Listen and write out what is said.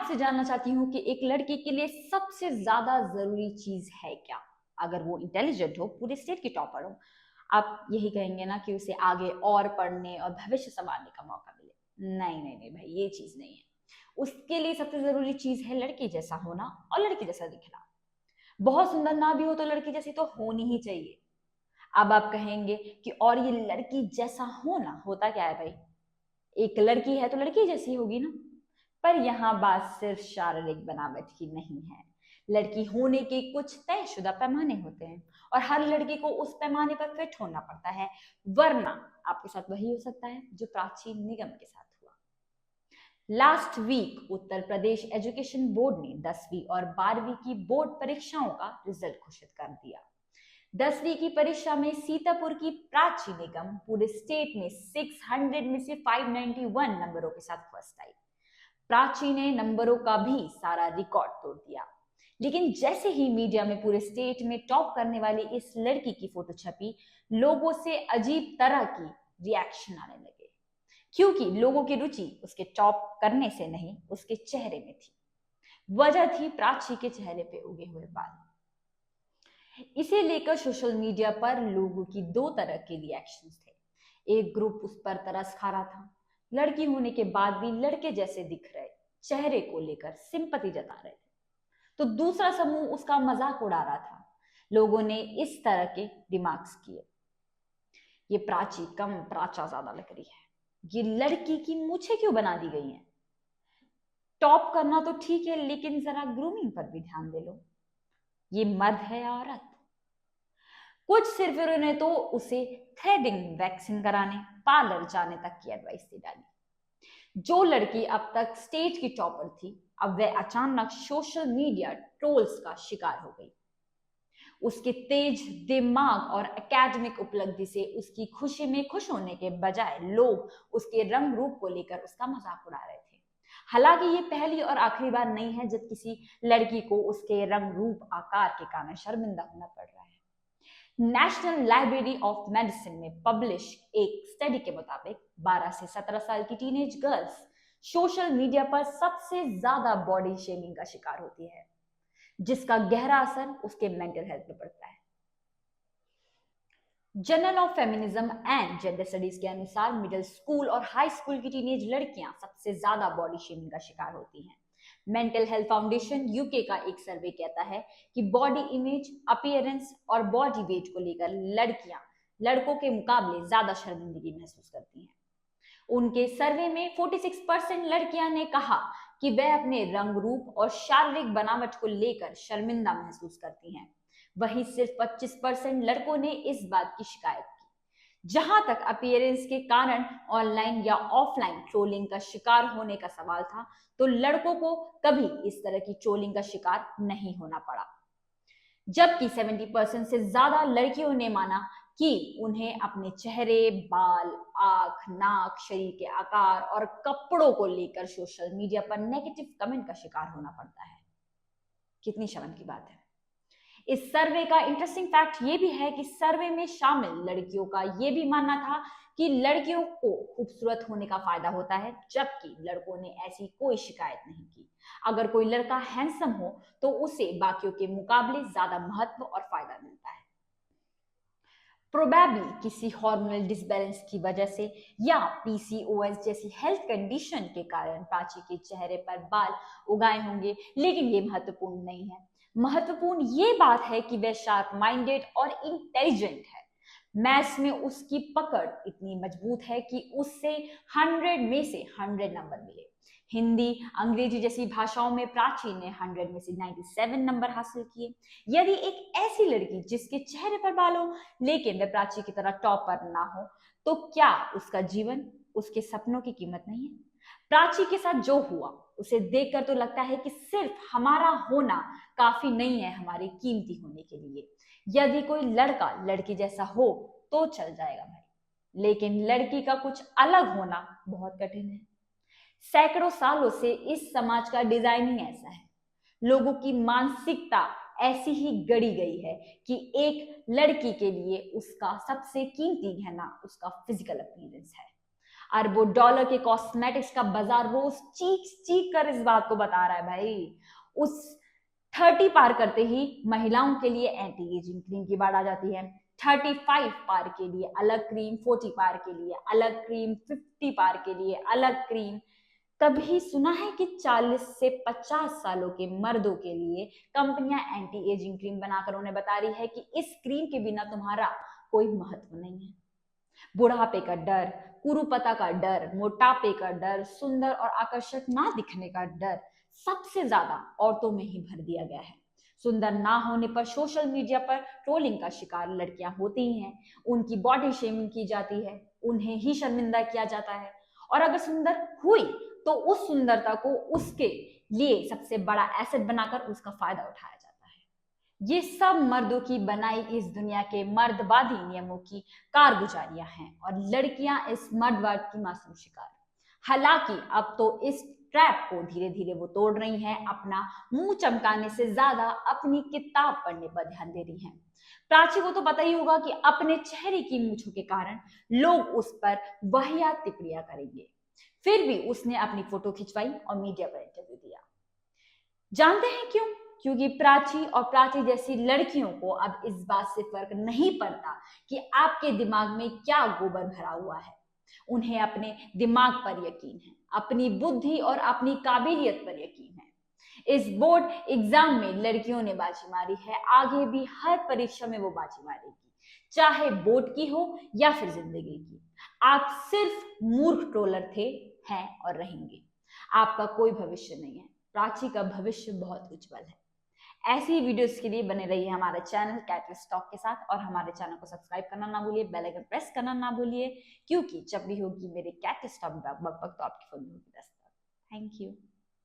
आपसे जानना चाहती हूँ कि एक लड़की के लिए सबसे ज्यादा जरूरी चीज है क्या? अगर वो इंटेलिजेंट हो, पूरे स्टेट की टॉपर हो, आप यही कहेंगे ना कि उसे आगे और पढ़ने और भविष्य संवारने का मौका मिले। नहीं नहीं नहीं भाई, ये चीज नहीं है। उसके लिए सबसे जरूरी चीज है लड़की जैसा होना और लड़की जैसा दिखना। बहुत सुंदर ना भी हो तो लड़की जैसी तो होनी ही चाहिए। अब आप कहेंगे कि और ये लड़की जैसा होना होता क्या है भाई? एक लड़की है तो लड़की जैसी होगी ना। पर यहाँ बात सिर्फ शारीरिक बनावट की नहीं है। लड़की होने के कुछ तयशुदा पैमाने होते हैं और हर लड़की को उस पैमाने पर फिट होना पड़ता है, वरना आपके साथ वही हो सकता है जो प्राची निगम के साथ हुआ। Last week Uttar Pradesh education board ने 10वीं और 12वीं की बोर्ड परीक्षाओं का रिजल्ट घोषित कर दिया। 10वीं की परीक्षा में सीतापुर की प्राची निगम पूरे स्टेट में 600 में से 591 नंबरों के साथ फर्स्ट आई। प्राची ने नंबरों का भी सारा रिकॉर्ड तोड़ दिया। लेकिन जैसे ही मीडिया में पूरे स्टेट में टॉप करने वाली इस लड़की की फोटो छपी, लोगों से अजीब तरह की रिएक्शन आने लगे, क्योंकि लोगों की रुचि उसके टॉप करने से नहीं, उसके चेहरे में थी। वजह थी प्राची के चेहरे पे उगे हुए बाल। इसे लेकर सोशल मीडिया पर लोगों की दो तरह के रिएक्शंस थे। एक ग्रुप उस पर तरस खा रहा था, लड़की होने के बाद भी लड़के जैसे दिख रहे चेहरे को लेकर सिंपैथी जता रहे थे। तो दूसरा समूह उसका मजाक उड़ा रहा था। लोगों ने इस तरह के दिमाग्स किए, ये प्राची कम प्राचा ज्यादा लग रही है, ये लड़की की मूछें क्यों बना दी गई हैं? टॉप करना तो ठीक है, लेकिन जरा ग्रूमिंग पर भी ध्यान दे लो। ये मर्द है या औरत? कुछ सिर्फिरों ने तो उसे थ्रेडिंग, वैक्सिंग कराने, पार्लर जाने तक की एडवाइस दे डाली। जो लड़की अब तक स्टेट की टॉपर थी, अब वह अचानक सोशल मीडिया ट्रोल्स का शिकार हो गई। उसके तेज दिमाग और एकेडमिक उपलब्धि से उसकी खुशी में खुश होने के बजाय लोग उसके रंग रूप को लेकर उसका मजाक उड़ा रहे थे। हालांकि ये पहली और आखिरी बार नहीं है जब किसी लड़की को उसके रंग रूप आकार के कारण शर्मिंदा होना पड़ रहा है। नेशनल लाइब्रेरी ऑफ मेडिसिन में पब्लिश एक स्टडी के मुताबिक 12 से 17 साल की टीनेज गर्ल्स सोशल मीडिया पर सबसे ज्यादा बॉडी शेमिंग का शिकार होती है, जिसका गहरा असर उसके मेंटल हेल्थ पर पड़ता है। Journal of feminism and gender studies के अनुसार मिडिल स्कूल और हाई स्कूल की टीनेज लड़कियां सबसे ज्यादा बॉडी शेमिंग का शिकार होती हैं। मेंटल हेल्थ फाउंडेशन यूके का एक सर्वे कहता है कि बॉडी इमेज, अपीयरेंस और बॉडी वेट को लेकर लड़कियां लड़कों के मुकाबले ज्यादा शर्मिंदगी महसूस करती हैं। उनके सर्वे में 46% लड़कियां ने कहा कि वह अपने रंग रूप और शारीरिक बनावट को लेकर शर्मिंदा महसूस करती हैं। वहीं सिर्फ 25% लड़कों ने इस बात की शिकायत की। जहां तक अपीयरेंस के कारण ऑनलाइन या ऑफलाइन ट्रोलिंग का शिकार होने का सवाल था, तो लड़कों को कभी इस तरह की ट्रोलिंग का शिकार नहीं होना पड़ा। जबकि 70% से ज्यादा लड़कियों ने माना कि उन्हें अपने चेहरे, बाल, आंख, नाक, शरीर के आकार और कपड़ों को लेकर सोशल मीडिया पर नेगेटिव कमेंट का शिकार होना पड़ता है। कितनी शर्म की बात है। इस सर्वे का इंटरेस्टिंग फैक्ट ये भी है कि सर्वे में शामिल लड़कियों का ये भी मानना था कि लड़कियों को खूबसूरत होने का फायदा होता है, जबकि लड़कों ने ऐसी कोई शिकायत नहीं की। अगर कोई लड़का हैंडसम हो तो उसे बाकियों के मुकाबले ज्यादा महत्व और फायदा मिलता है। प्रोबेबली किसी हार्मोनल डिसबैलेंस की वजह से या पीसीओएस जैसी हेल्थ कंडीशन के कारण प्राची के चेहरे पर बाल उगाए होंगे, लेकिन ये महत्वपूर्ण नहीं है। महत्वपूर्ण ये बात है कि वह शार्प माइंडेड और इंटेलिजेंट है। मैथ्स में उसकी पकड़ इतनी मजबूत है कि उससे 100 में से 100 नंबर मिले। हिंदी, अंग्रेजी जैसी भाषाओं में प्राची ने 100 में से 97 नंबर हासिल किए। यदि एक ऐसी लड़की जिसके चेहरे पर बाल हो लेकिन वह प्राची की तरह टॉपर ना हो, तो क्या उसका जीवन, उसके सपनों की कीमत नहीं है? प्राची के साथ जो हुआ उसे देखकर तो लगता है कि सिर्फ हमारा होना काफी नहीं है हमारी कीमती होने के लिए। यदि कोई लड़का लड़की जैसा हो तो चल जाएगा भाई, लेकिन लड़की का कुछ अलग होना बहुत कठिन है। सैकड़ों सालों से इस समाज का डिजाइन ही ऐसा है। लोगों की मानसिकता ऐसी ही गढ़ी गई है कि एक लड़की के लिए उसका सबसे कीमती गहना उसका फिजिकल अपीयरेंस है। अरबों डॉलर के कॉस्मेटिक्स का बाजार रोज चीख चीख कर इस बात को बता रहा है भाई। उस 30 पार करते ही महिलाओं के लिए एंटी एजिंग क्रीम की बात आ जाती है। 35 पार के लिए अलग क्रीम, 40 पार के लिए अलग क्रीम, 50 पार के लिए अलग क्रीम। कभी सुना है कि 40 से 50 सालों के मर्दों के लिए कंपनियां एंटी एजिंग क्रीम बनाकर उन्हें बता रही है कि इस क्रीम के बिना तुम्हारा कोई महत्व नहीं है। बुढ़ापे का डर, कुरूपता का डर, मोटापे का डर, सुंदर और आकर्षक ना दिखने का डर सबसे ज्यादा औरतों में ही भर दिया गया है। सुंदर ना होने पर सोशल मीडिया पर ट्रोलिंग का शिकार लड़कियां होती हैं, उनकी बॉडी शेमिंग की जाती है, उन्हें ही शर्मिंदा किया जाता है, और अगर सुंदर हुई तो उस सुंदरता को उसके लिए सबसे बड़ा एसेट बनाकर उसका फायदा उठाया जाता है। ये सब मर्दों की बनाई इस दुनिया के मर्दवादी नियमों की कारगुजारियां हैं और लड़कियां इस मर्दवाद की मासूम शिकार। हालांकि अब तो इस ट्रैप को धीरे धीरे वो तोड़ रही हैं, अपना मुंह चमकाने से ज्यादा अपनी किताब पढ़ने पर ध्यान दे रही हैं। प्राची को तो पता ही होगा कि अपने चेहरे की मूंछों के कारण लोग उस पर वाहियात टिप्पणियां करेंगे, फिर भी उसने अपनी फोटो खिंचवाई और मीडिया पर इंटरव्यू दिया। जानते हैं क्यों? क्योंकि प्राची और प्राची जैसी लड़कियों को अब इस बात से फर्क नहीं पड़ता कि आपके दिमाग में क्या गोबर भरा हुआ है। उन्हें अपने दिमाग पर यकीन है, अपनी बुद्धि और अपनी काबिलियत पर यकीन है। इस बोर्ड एग्जाम में लड़कियों ने बाजी मारी है, आगे भी हर परीक्षा में वो बाजी मारेगी, चाहे बोर्ड की हो या फिर जिंदगी की। आप सिर्फ मूर्ख ट्रोलर थे, हैं और रहेंगे। आपका कोई भविष्य नहीं है। प्राची का भविष्य बहुत उज्जवल है। ऐसी वीडियोस के लिए बने रहिए हमारे चैनल कैटलिस्ट टॉक के साथ, और हमारे चैनल को सब्सक्राइब करना ना भूलिए, बेल आइकन प्रेस करना ना भूलिए, क्योंकि जब भी होगी मेरे कैटलिस्ट टॉक बक बक तो आपकी फोन में होगी दस्तक। Thank you.